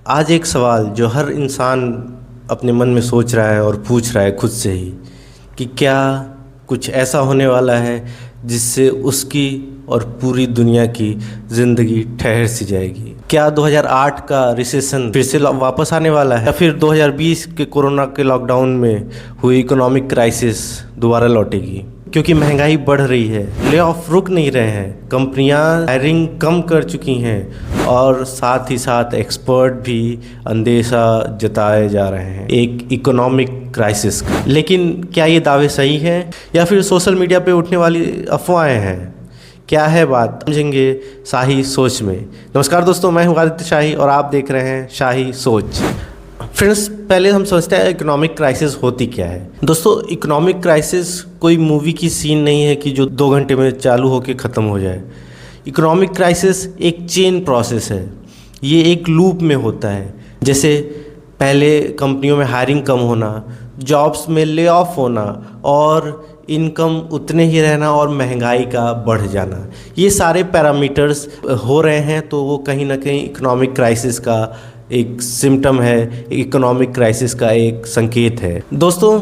आज एक सवाल जो हर इंसान अपने मन में सोच रहा है और पूछ रहा है खुद से ही कि क्या कुछ ऐसा होने वाला है जिससे उसकी और पूरी दुनिया की ज़िंदगी ठहर सी जाएगी। क्या 2008 का रिसेशन फिर से वापस आने वाला है या फिर 2020 के कोरोना के लॉकडाउन में हुई इकोनॉमिक क्राइसिस दोबारा लौटेगी। क्योंकि महंगाई बढ़ रही है, ले ऑफ रुक नहीं रहे हैं, कंपनियां हायरिंग कम कर चुकी हैं और साथ ही साथ एक्सपर्ट भी अंदेशा जताए जा रहे हैं एक इकोनॉमिक क्राइसिस का। लेकिन क्या ये दावे सही हैं या फिर सोशल मीडिया पे उठने वाली अफवाहें हैं? क्या है बात, समझेंगे शाही सोच में। नमस्कार दोस्तों, मैं हूं आदित्य शाही और आप देख रहे हैं शाही सोच। फ्रेंड्स, पहले हम समझते हैं इकोनॉमिक क्राइसिस होती क्या है। दोस्तों, इकोनॉमिक क्राइसिस कोई मूवी की सीन नहीं है कि जो 2 घंटे में चालू होकर ख़त्म हो जाए। इकोनॉमिक क्राइसिस एक चेन प्रोसेस है, ये एक लूप में होता है। जैसे पहले कंपनियों में हायरिंग कम होना, जॉब्स में ले ऑफ होना और इनकम उतने ही रहना और महंगाई का बढ़ जाना, ये सारे पैरामीटर्स हो रहे हैं। तो वो कहीं ना कहीं इकोनॉमिक क्राइसिस का एक सिम्टम है, इकोनॉमिक क्राइसिस का एक संकेत है। दोस्तों,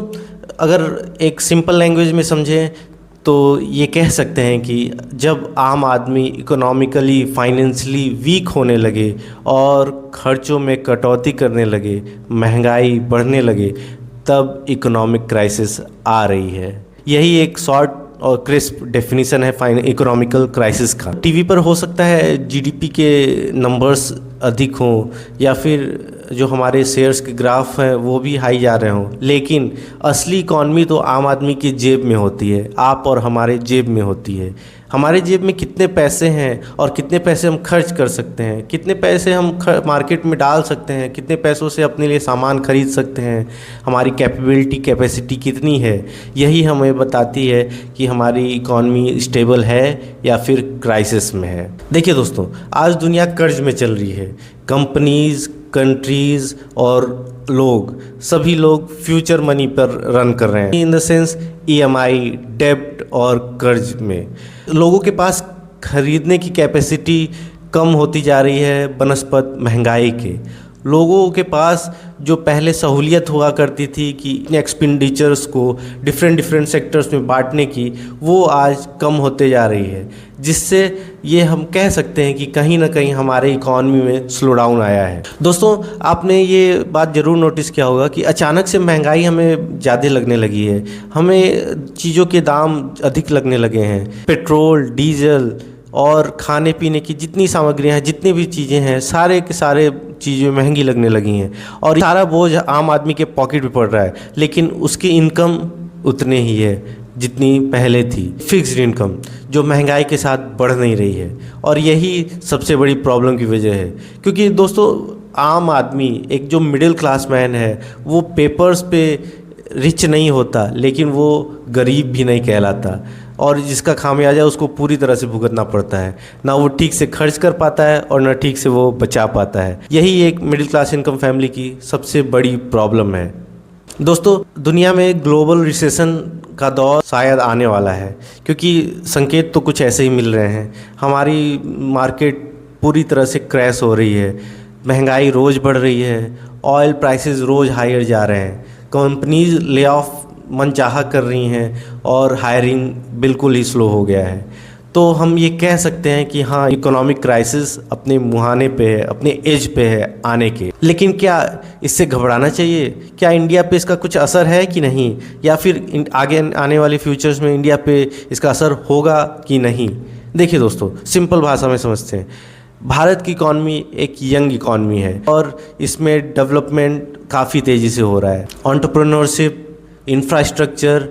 अगर एक सिंपल लैंग्वेज में समझें तो ये कह सकते हैं कि जब आम आदमी इकोनॉमिकली फाइनेंशियली वीक होने लगे और खर्चों में कटौती करने लगे, महंगाई बढ़ने लगे, तब इकोनॉमिक क्राइसिस आ रही है। यही एक शॉर्ट और क्रिस्प डेफिनेशन है इकोनॉमिकल क्राइसिस का। टीवी पर हो सकता है जीडीपी के नंबर्स अधिक हों या फिर जो हमारे शेयर्स के ग्राफ हैं वो भी हाई जा रहे हों, लेकिन असली इकॉनमी तो आम आदमी की जेब में होती है, आप और हमारे जेब में होती है। हमारे जेब में कितने पैसे हैं और कितने पैसे हम खर्च कर सकते हैं, कितने पैसे हम मार्केट में डाल सकते हैं, कितने पैसों से अपने लिए सामान खरीद सकते हैं, हमारी कैपेसिटी कितनी है, यही हमें बताती है कि हमारी इकॉनमी स्टेबल है या फिर क्राइसिस में है। देखिए दोस्तों, आज दुनिया कर्ज में चल रही है। कंपनीज़, कंट्रीज़ और सभी लोग फ्यूचर मनी पर रन कर रहे हैं, इन द सेंस EMI, डेब्ट और कर्ज में। लोगों के पास खरीदने की कैपेसिटी कम होती जा रही है बनस्पत महंगाई के। लोगों के पास जो पहले सहूलियत हुआ करती थी कि एक्सपेंडिचर्स को डिफरेंट सेक्टर्स में बांटने की, वो आज कम होते जा रही है, जिससे ये हम कह सकते हैं कि कहीं ना कहीं हमारे इकॉनमी में स्लो डाउन आया है। दोस्तों, आपने ये बात ज़रूर नोटिस किया होगा कि अचानक से महंगाई हमें ज़्यादा लगने लगी है, हमें चीज़ों के दाम अधिक लगने लगे हैं। पेट्रोल, डीजल और खाने पीने की जितनी सामग्रियां हैं, जितनी भी चीज़ें हैं, सारे के सारे चीज़ें महंगी लगने लगी हैं और सारा बोझ आम आदमी के पॉकेट पे पड़ रहा है। लेकिन उसकी इनकम उतने ही है जितनी पहले थी, फिक्स्ड इनकम, जो महंगाई के साथ बढ़ नहीं रही है। और यही सबसे बड़ी प्रॉब्लम की वजह है। क्योंकि दोस्तों, आम आदमी, एक जो मिडिल क्लास मैन है, वो पेपर्स पे रिच नहीं होता, लेकिन वो गरीब भी नहीं कहलाता और जिसका खामियाजा उसको पूरी तरह से भुगतना पड़ता है। ना वो ठीक से खर्च कर पाता है और ना ठीक से वो बचा पाता है। यही एक मिडिल क्लास इनकम फैमिली की सबसे बड़ी प्रॉब्लम है। दोस्तों, दुनिया में ग्लोबल रिसेशन का दौर शायद आने वाला है, क्योंकि संकेत तो कुछ ऐसे ही मिल रहे हैं। हमारी मार्केट पूरी तरह से क्रैश हो रही है, महंगाई रोज़ बढ़ रही है, ऑयल प्राइसेस रोज़ हायर जा रहे हैं, कंपनीज ले ऑफ मनचाहा कर रही हैं और हायरिंग बिल्कुल ही स्लो हो गया है। तो हम ये कह सकते हैं कि हाँ, इकोनॉमिक क्राइसिस अपने मुहाने पे है, अपने एज पे है आने के। लेकिन क्या इससे घबराना चाहिए? क्या इंडिया पे इसका कुछ असर है कि नहीं, या फिर आगे आने वाले फ्यूचर्स में इंडिया पे इसका असर होगा कि नहीं? देखिए दोस्तों, सिंपल भाषा में समझते हैं। भारत की इकॉनमी एक यंग इकॉनमी है और इसमें डेवलपमेंट काफ़ी तेज़ी से हो रहा है। एंटरप्रेन्योरशिप, इंफ्रास्ट्रक्चर,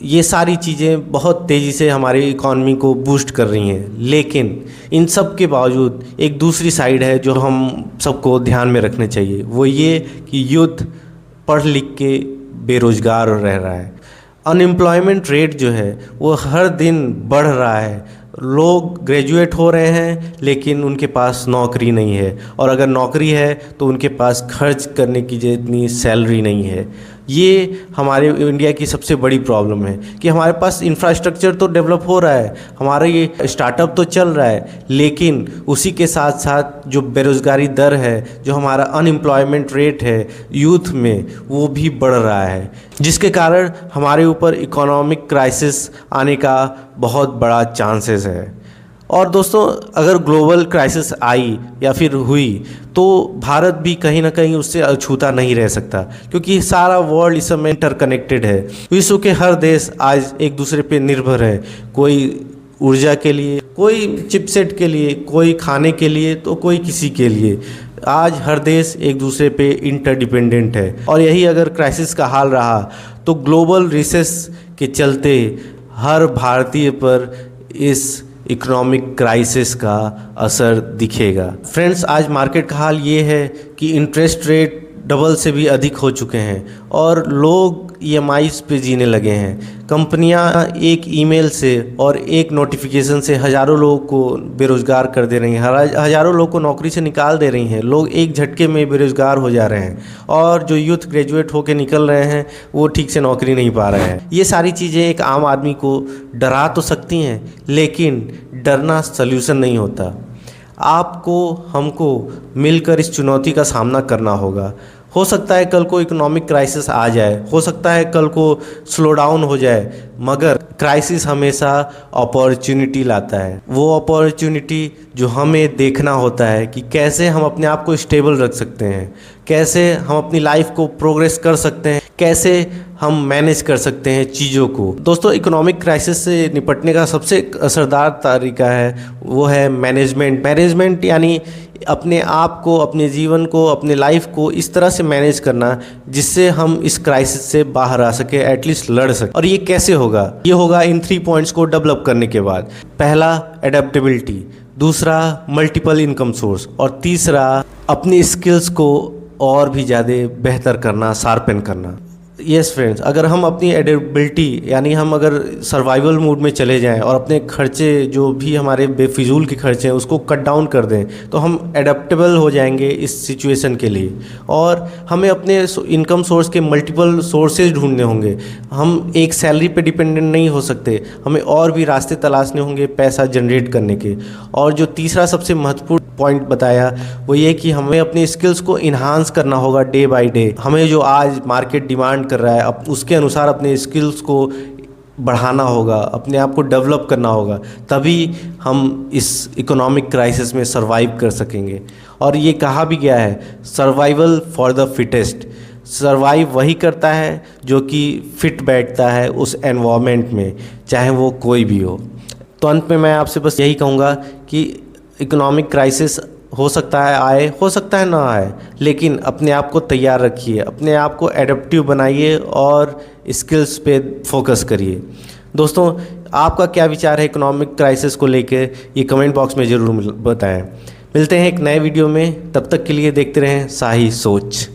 ये सारी चीज़ें बहुत तेज़ी से हमारी इकॉनमी को बूस्ट कर रही हैं। लेकिन इन सब के बावजूद एक दूसरी साइड है जो हम सबको ध्यान में रखने चाहिए। वो ये कि यूथ पढ़ लिख के बेरोज़गार रह रहा है। अनएम्प्लॉयमेंट रेट जो है वो हर दिन बढ़ रहा है। लोग ग्रेजुएट हो रहे हैं लेकिन उनके पास नौकरी नहीं है, और अगर नौकरी है तो उनके पास खर्च करने की जितनी सैलरी नहीं है। ये हमारे इंडिया की सबसे बड़ी प्रॉब्लम है कि हमारे पास इंफ्रास्ट्रक्चर तो डेवलप हो रहा है, हमारा ये स्टार्टअप तो चल रहा है, लेकिन उसी के साथ साथ जो बेरोज़गारी दर है, जो हमारा अनएम्प्लॉयमेंट रेट है यूथ में, वो भी बढ़ रहा है, जिसके कारण हमारे ऊपर इकोनॉमिक क्राइसिस आने का बहुत बड़ा चांसेस है। और दोस्तों, अगर ग्लोबल क्राइसिस आई या फिर हुई तो भारत भी कहीं ना कहीं उससे अछूता नहीं रह सकता, क्योंकि सारा वर्ल्ड इस समय इंटरकनेक्टेड है। विश्व के हर देश आज एक दूसरे पे निर्भर है, कोई ऊर्जा के लिए, कोई चिपसेट के लिए, कोई खाने के लिए, तो कोई किसी के लिए। आज हर देश एक दूसरे पे इंटरडिपेंडेंट है, और यही अगर क्राइसिस का हाल रहा तो ग्लोबल रिसेस के चलते हर भारतीय पर इस इकोनॉमिक क्राइसिस का असर दिखेगा। फ्रेंड्स, आज मार्केट का हाल ये है कि इंटरेस्ट रेट डबल से भी अधिक हो चुके हैं और लोग EMIs पे जीने लगे हैं। कंपनियां एक ईमेल से और एक नोटिफिकेशन से हज़ारों लोगों को बेरोज़गार कर दे रही हैं, हज़ारों लोग को नौकरी से निकाल दे रही हैं। लोग एक झटके में बेरोज़गार हो जा रहे हैं, और जो यूथ ग्रेजुएट होकर निकल रहे हैं वो ठीक से नौकरी नहीं पा रहे हैं। ये सारी चीज़ें एक आम आदमी को डरा तो सकती हैं, लेकिन डरना सल्यूशन नहीं होता। आपको हमको मिलकर इस चुनौती का सामना करना होगा। हो सकता है कल को इकोनॉमिक क्राइसिस आ जाए, हो सकता है कल को स्लो डाउन हो जाए, मगर क्राइसिस हमेशा अपॉर्चुनिटी लाता है। वो अपॉर्चुनिटी जो हमें देखना होता है कि कैसे हम अपने आप को स्टेबल रख सकते हैं, कैसे हम अपनी लाइफ को प्रोग्रेस कर सकते हैं, कैसे हम मैनेज कर सकते हैं चीज़ों को। दोस्तों, इकोनॉमिक क्राइसिस से निपटने का सबसे असरदार तरीका है वो है मैनेजमेंट यानी अपने आप को, अपने जीवन को, अपने लाइफ को इस तरह से मैनेज करना जिससे हम इस क्राइसिस से बाहर आ सके, एटलीस्ट लड़ सके। और ये कैसे होगा? ये होगा इन 3 पॉइंट्स को डेवलप करने के बाद। पहला, एडेप्टेबिलिटी, दूसरा मल्टीपल इनकम सोर्स, और तीसरा अपनी स्किल्स को और भी ज़्यादा बेहतर करना, शार्पन करना। यस फ्रेंड्स, अगर हम अपनी एडेप्टेबिलिटी यानी हम अगर सर्वाइवल मोड में चले जाएं और अपने खर्चे जो भी हमारे बेफिजूल के खर्चे हैं उसको कट डाउन कर दें, तो हम एडेप्टेबल हो जाएंगे इस सिचुएशन के लिए। और हमें अपने इनकम सोर्स के मल्टीपल सोर्सेज ढूंढने होंगे। हम एक सैलरी पे डिपेंडेंट नहीं हो सकते, हमें और भी रास्ते तलाशने होंगे पैसा जनरेट करने के। और जो तीसरा सबसे महत्वपूर्ण पॉइंट बताया वो ये कि हमें अपनी स्किल्स को इन्हांस करना होगा डे बाय डे। हमें जो आज मार्केट डिमांड कर रहा है अब उसके अनुसार अपने स्किल्स को बढ़ाना होगा, अपने आप को डेवलप करना होगा, तभी हम इस इकोनॉमिक क्राइसिस में सर्वाइव कर सकेंगे। और ये कहा भी गया है, survival for the fittest. Survive वही करता है जो कि फिट बैठता है उस एनवायरनमेंट में, चाहे वो कोई भी हो। तो अंत में मैं आपसे बस यही कहूँगा कि इकोनॉमिक क्राइसिस हो सकता है आए, हो सकता है ना आए, लेकिन अपने आप को तैयार रखिए, अपने आप को एडेप्टिव बनाइए और स्किल्स पे फोकस करिए। दोस्तों, आपका क्या विचार है इकोनॉमिक क्राइसिस को लेकर, ये कमेंट बॉक्स में ज़रूर बताएं। मिलते हैं एक नए वीडियो में, तब तक के लिए देखते रहें शाही सोच।